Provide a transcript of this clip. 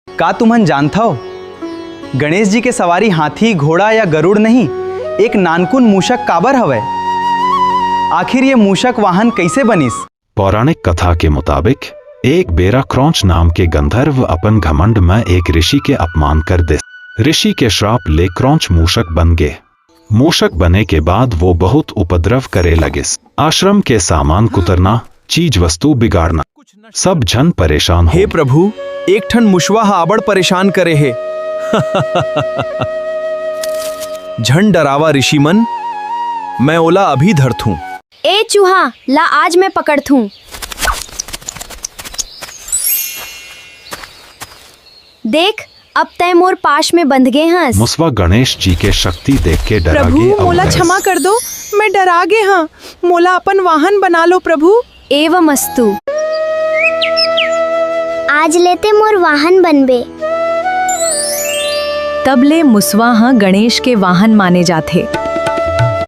का तुमन जानता हो गणेश जी के सवारी हाथी घोड़ा या गरुड़ नहीं, एक नानकुन मूषक काबर हवय। आखिर ये मूषक वाहन कैसे बनिस? पौराणिक कथा के मुताबिक एक बेरा क्रौंच नाम के गंधर्व अपन घमंड में एक ऋषि के अपमान कर दे। ऋषि के श्राप ले क्रौंच मूषक बन गए। मूषक बने के बाद वो बहुत उपद्रव करे लगे। आश्रम के सामान कुतरना, चीज वस्तु बिगाड़ना, सब जन परेशान हो। हे प्रभु, एक ठन मुशवा आबड़ परेशान करे है। झन डरावा ऋषि मन, मैं ओला अभी धरथूं। ए चूहा, ला आज मैं पकड़थूं। देख, अब तय मोर पाश में बंध गए हंस। मुसवा गणेश जी के शक्ति देख के डरा प्रभु, गए। मोला क्षमा कर दो, मैं डरा गे हाँ। मोला अपन वाहन बना लो प्रभु। एवं अस्तु। आज लेते मोर वाहन बनबे। तब ले मुसवा गणेश के वाहन माने जाते।